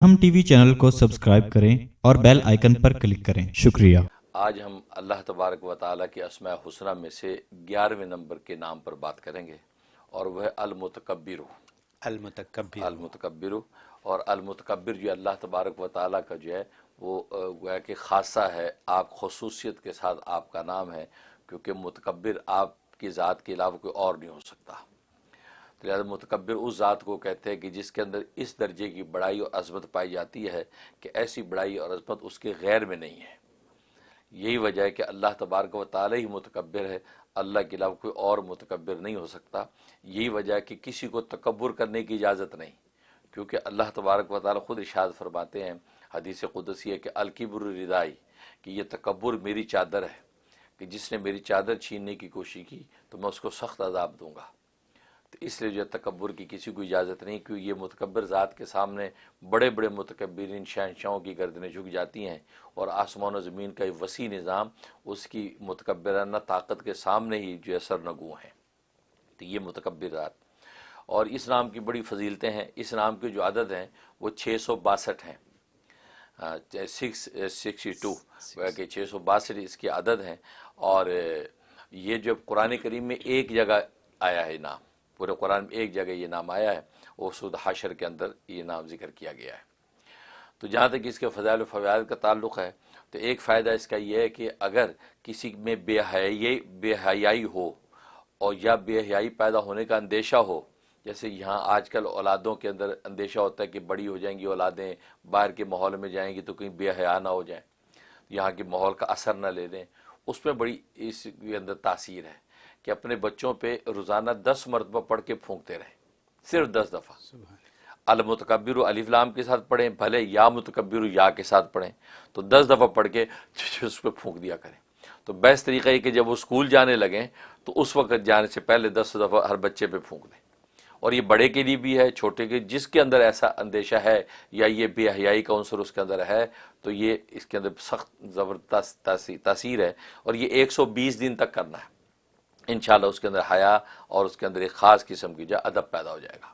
हम TV channel को subscribe करें और बेल आइकन पर क्लिक करें। शुक्रिया। आज हम अल्लाह तबारक व ताला के अस्माए हुस्ना में से 11वें नंबर के नाम पर बात करेंगे और वह अल-मुतकब्बिर। अल-मुतकब्बिर और अल-मुतकब्बिर जो अल्लाह तबारक व ताला का जो है वो गोया कि खासा है, आप खसूसियत के साथ आपका नाम है, क्योंकि मुतकब्बिर आपकी ज़ात के अलावा कोई और नहीं हो सकता। तो लिहाजा मुतकब्बिर उस ज़ात को कहते हैं कि जिसके अंदर इस दर्जे की बड़ाई और अज़मत पाई जाती है कि ऐसी बड़ाई और अज़मत उसके गैर में नहीं है। यही वजह है कि अल्लाह तबारक व तआला ही मुतकब्बिर है, अल्लाह के अलावा कोई और मुतकब्बिर नहीं हो सकता। यही वजह है कि किसी को तकब्बुर करने की इजाज़त नहीं, क्योंकि अल्लाह तबारक व तआला खुद इरशाद फरमाते हैं हदीस कुदसी है कि अल-किब्रु रिदाई, कि ये तकब्बुर मेरी चादर है, कि जिसने मेरी चादर छीनने की कोशिश की तो मैं उसको सख्त अज़ाब दूंगा। तो इसलिए जो तकब्बुर की किसी को इजाज़त नहीं, क्योंकि ये मुतकब्बिर ज़ात के सामने बड़े बड़े मुतकब्बिरीन शहंशाहों की गर्दनें झुक जाती हैं और आसमान और ज़मीन का एक वसी निज़ाम उसकी मुतकब्बिराना ताकत के सामने ही जो है सरनगू हैं। तो ये मुतकब्बिर ज़ात, और इस नाम की बड़ी फजीलतें हैं। इस नाम के जो अदद हैं वो 662 हैं, 662 कि 662 इसके अदद हैं। और ये जो कुरान करीम में एक जगह आया है नाम, पूरे कुरान में एक जगह ये नाम आया है, वो सूरह हशर के अंदर ये नाम जिक्र किया गया है। तो जहाँ तक इसके फ़ज़ाइल व फ़वाइद का ताल्लुक़ है, तो एक फ़ायदा इसका ये है कि अगर किसी में बेहयाई हो और या बेहयाई पैदा होने का अंदेशा हो, जैसे यहाँ आजकल औलादों के अंदर अंदेशा होता है कि बड़ी हो जाएंगी औलादें, बाहर के माहौल में जाएंगी तो कहीं बेहया ना हो जाए, यहाँ के माहौल का असर न ले लें, उसमें बड़ी इसके अंदर तासीर है कि अपने बच्चों पे रोज़ाना 10 मरतबा पढ़ के फूंकते रहें, सिर्फ 10 दफ़ा। अल-मुतकब्बिर अलिफ लाम के साथ पढ़ें, भले या मुतकब्बिर या के साथ पढ़ें, तो 10 दफ़ा पढ़ के उस पर फूंक दिया करें। तो बेस्ट तरीका है कि जब वो स्कूल जाने लगें तो उस वक्त जाने से पहले 10 दफ़ा हर बच्चे पे फूंक दें। और ये बड़े के लिए भी है, छोटे के, जिसके अंदर ऐसा अंदेशा है या ये बेहयाई का उनसर उसके अंदर है, तो ये इसके अंदर सख्त ज़बरदस्त तासीर है। और ये 120 दिन तक करना है इंशाअल्लाह। उसके अंदर हया और उसके अंदर एक ख़ास किस्म की जो अदब पैदा हो जाएगा।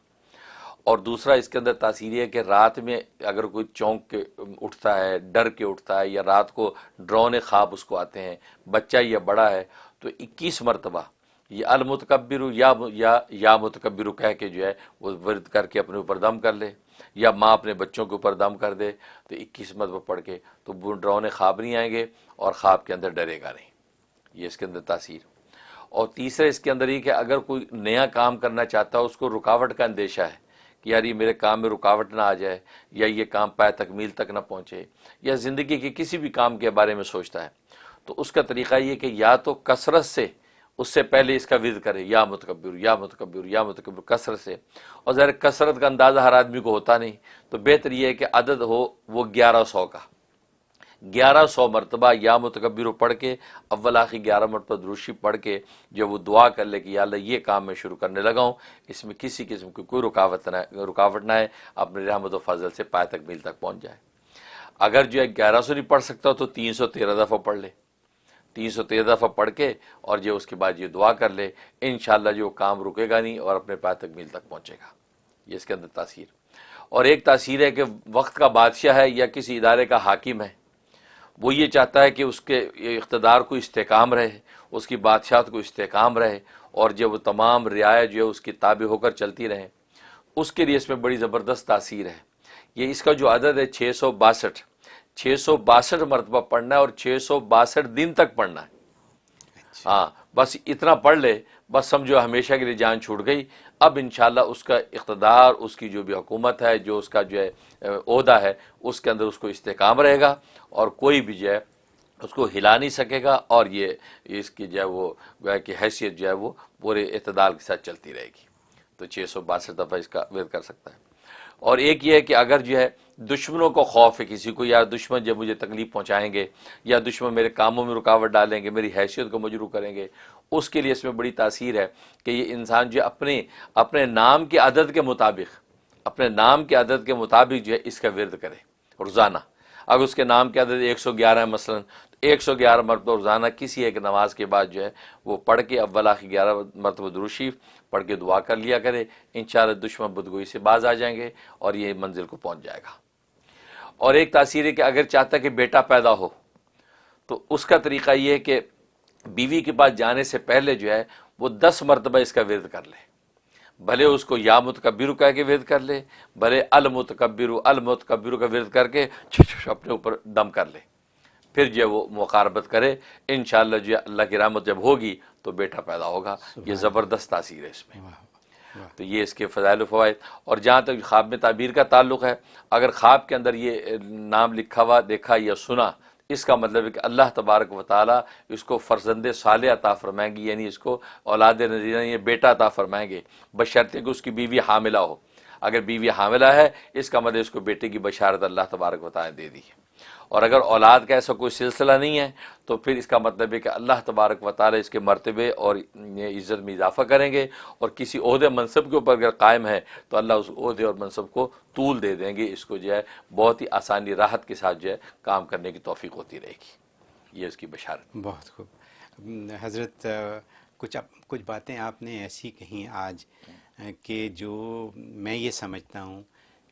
और दूसरा इसके अंदर तासीर है कि रात में अगर कोई चौंक के उठता है, डर के उठता है, या रात को डरावने ख्वाब उसको आते हैं, बच्चा या बड़ा है, तो 21 मरतबा ये अल-मुतकब्बिरु या मुतकब्बिरु कह के जो है वो वर्द करके अपने ऊपर दम कर ले, या माँ अपने बच्चों के ऊपर दम कर दे, तो 21 मरतबा पढ़ के तो डरावने ख्वाब नहीं आएंगे और ख्वाब के अंदर डरेगा नहीं। ये इसके अंदर तासीर। और तीसरा इसके अंदर ये कि अगर कोई नया काम करना चाहता है, उसको रुकावट का अंदेशा है कि यार ये मेरे काम में रुकावट ना आ जाए, या ये काम पाए तकमील तक ना पहुँचे, या ज़िंदगी के किसी भी काम के बारे में सोचता है, तो उसका तरीक़ा ये कि या तो कसरत से उससे पहले इसका विज़ करे, या मुतकब्बिर या मुतकब्बिर या मुतकब्बिर, कसरत से। और ज़रा कसरत का अंदाज़ा हर आदमी को होता नहीं, तो बेहतर ये है कि अदद हो वो 1100 का, 1100 मरतबा या मुतकब्बिर पढ़ के अव्वल आखिर 11 मरतबा दुरूशी पढ़ के जब वो दुआ कर ले कि या अल्लाह ये काम मैं शुरू करने लगा हूँ, इसमें किसी किस्म की कोई रुकावट ना है, अपने रहमत व फजल से पाए तकमील तक पहुँच जाए। अगर जो है 1100 नहीं पढ़ सकता तो 313 दफ़ा पढ़ ले, 313 दफ़ा पढ़ के और जो उसके बाद ये दुआ कर ले, इंशाअल्लाह जो काम रुकेगा नहीं और अपने पाए तकमील तक पहुँचेगा। ये इसके अंदर तासीर। और एक तासीर है कि वक्त का बादशाह है या किसी इदारे का हाकिम है, वो ये चाहता है कि उसके इख्तदार को इस्तेकाम रहे, उसकी बादशाहत को इस्तेकाम रहे, और जब वो तमाम रियाया जो है उसकी ताबे होकर चलती रहें, उसके लिए इसमें बड़ी ज़बरदस्त तासीर है। ये इसका जो अदद है 662, 662 मरतबा पढ़ना है और 662 दिन तक पढ़ना है। हाँ, बस इतना पढ़ ले, बस समझो हमेशा के लिए जान छूट गई। अब इंशाअल्लाह उसका इक़्तिदार, उसकी जो भी हुकूमत है, जो उसका जो है ओहदा है, उसके अंदर उसको इस्तेकाम रहेगा और कोई भी जो है उसको हिला नहीं सकेगा, और ये इसकी जो है वो की हैसियत जो है वो पूरे इत्तेदाल के साथ चलती रहेगी। तो 662 दफ़ा इसका विर्द कर सकता है। और एक ये है कि अगर जो है दुश्मनों को खौफ है किसी को, या दुश्मन जब मुझे तकलीफ पहुंचाएंगे, या दुश्मन मेरे कामों में रुकावट डालेंगे, मेरी हैसियत को मजरू करेंगे, उसके लिए इसमें बड़ी तासीर है कि ये इंसान जो अपने अपने नाम के अदद के मुताबिक, अपने नाम के अदद के मुताबिक जो है इसका विर्द करे रोज़ाना। अगर उसके नाम के अदद 111 है मसलन, तो 111 मरतबा रोज़ाना किसी एक नमाज के बाद जो है वो पढ़ के अव्वल आखिर 11 मरतबा दुरूद शरीफ पढ़ के दुआ कर लिया करे। इंशाअल्लाह दुश्मन बदगोई से बाज आ जाएंगे और ये मंजिल को पहुंच जाएगा। اور ایک تاثیر ہے کہ اگر چاہتا ہے کہ بیٹا پیدا ہو تو اس کا طریقہ یہ ہے کہ بیوی کے پاس جانے سے پہلے جو ہے وہ 10 مرتبہ اس کا ورد کر لے، بھلے اس کو یا متکبر کہہ کے ورد کر لے، بھلے المتکبر کا ورد کر کے اپنے اوپر دم کر لے، پھر جو ہے وہ مقاربت کرے، انشاءاللہ جو ہے اللہ کی رحمت جب ہوگی تو بیٹا پیدا ہوگا۔ یہ زبردست تاثیر ہے اس میں۔ تو یہ اس کے فضائل و فوائد۔ اور جہاں تک خواب میں تعبیر کا تعلق ہے، اگر خواب کے اندر یہ نام لکھا ہوا دیکھا یا سنا، اس کا مطلب ہے کہ اللہ تبارک و تعالیٰ اس کو فرزند صالح عطا فرمائیں گے، یعنی اس کو اولاد نذیرہ یہ بیٹا عطا فرمائیں گے، بشرطے کہ اس کی بیوی حاملہ ہو۔ اگر بیوی حاملہ ہے اس کا مطلب اس کو بیٹے کی بشارت اللہ تبارک و تعالیٰ نے دے دی ہے۔ اور اگر اولاد کا ایسا کوئی سلسلہ نہیں ہے تو پھر اس کا مطلب ہے کہ اللہ تبارک و تعالیٰ اس کے مرتبے اور عزت میں اضافہ کریں گے، اور کسی عہدے منصب کے اوپر اگر قائم ہے تو اللہ اس عہدے اور منصب کو طول دے دیں گے، اس کو جو ہے بہت ہی آسانی راحت کے ساتھ جو ہے کام کرنے کی توفیق ہوتی رہے گی۔ یہ اس کی بشارت۔ بہت خوب حضرت، کچھ باتیں آپ نے ایسی کہیں آج کہ جو میں یہ سمجھتا ہوں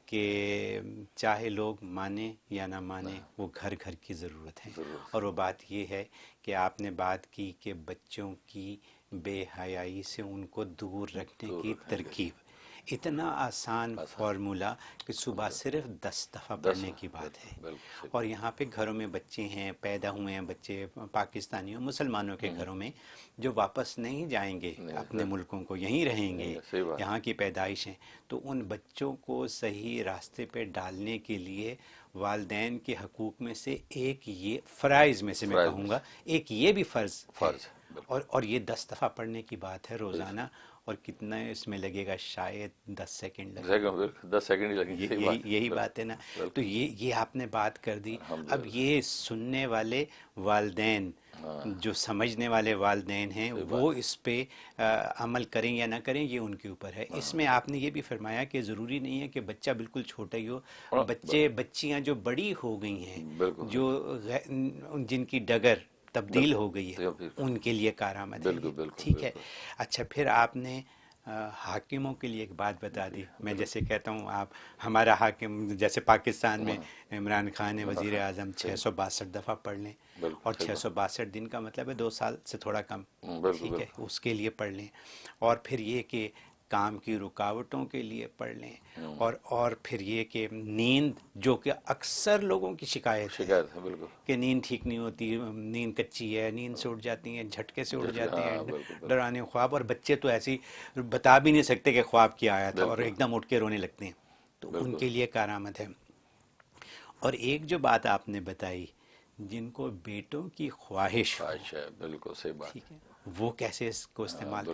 کہ چاہے لوگ مانیں یا نہ مانیں وہ گھر گھر کی ضرورت ہے، اور وہ بات یہ ہے کہ آپ نے بات کی کہ بچوں کی بے حیائی سے ان کو دور رکھنے کی ترکیب، اتنا آسان فارمولا کہ صبح صرف 10 دفعہ پڑھنے کی بات ہے، اور یہاں پہ گھروں میں بچے ہیں، پیدا ہوئے ہیں بچے پاکستانیوں مسلمانوں کے گھروں میں جو واپس نہیں جائیں گے اپنے ملکوں کو، یہیں رہیں گے، یہاں کی پیدائش ہیں، تو ان بچوں کو صحیح راستے پہ ڈالنے کے لیے والدین کے حقوق میں سے ایک یہ فرائض میں سے میں کہوں گا ایک یہ بھی فرض ہے، اور یہ 10 دفعہ پڑھنے کی بات ہے روزانہ، اور کتنا اس میں لگے گا؟ شاید 10 سیکنڈ لگے گا، 10 سیکنڈ ہی لگیں گے۔ یہی بات ہے نا۔ تو یہ آپ نے بات کر دی۔ اب یہ سننے والے والدین، جو سمجھنے والے والدین ہیں، وہ اس پہ عمل کریں یا نہ کریں یہ ان کے اوپر ہے۔ اس میں آپ نے یہ بھی فرمایا کہ ضروری نہیں ہے کہ بچہ بالکل چھوٹا ہی ہو، بچیاں جو بڑی ہو گئی ہیں، جو جن کی ڈگر تبدیل ہو گئی ہے، ان کے لیے کارآمد ہے۔ ٹھیک ہے۔ اچھا، پھر آپ نے حاکموں کے لیے ایک بات بتا دی۔ میں جیسے کہتا ہوں، آپ ہمارا حاکم جیسے پاکستان میں عمران خان وزیر اعظم 662 دفعہ پڑھ لیں، اور 662 دن کا مطلب ہے 2 سال سے تھوڑا کم، ٹھیک ہے، اس کے لیے پڑھ لیں، اور پھر یہ کہ کام کی رکاوٹوں کے لیے پڑھ لیں، اور پھر یہ کہ نیند، جو کہ اکثر لوگوں کی شکایت ہے کہ نیند ٹھیک نہیں ہوتی، نیند کچی ہے، نیند سے اٹھ جاتی ہیں، جھٹکے سے اٹھ جاتے ہیں، ڈرانے خواب، اور بچے تو ایسی بتا بھی نہیں سکتے کہ خواب کیا آیا تھا، اور ایک دم اٹھ کے رونے لگتے ہیں، تو ان کے لیے کارآمد ہے۔ اور ایک جو بات آپ نے بتائی، جن کو بیٹوں کی خواہش ہے، بالکل صحیح بات، ٹھیک ہے، وہ کیسے اس کو استعمال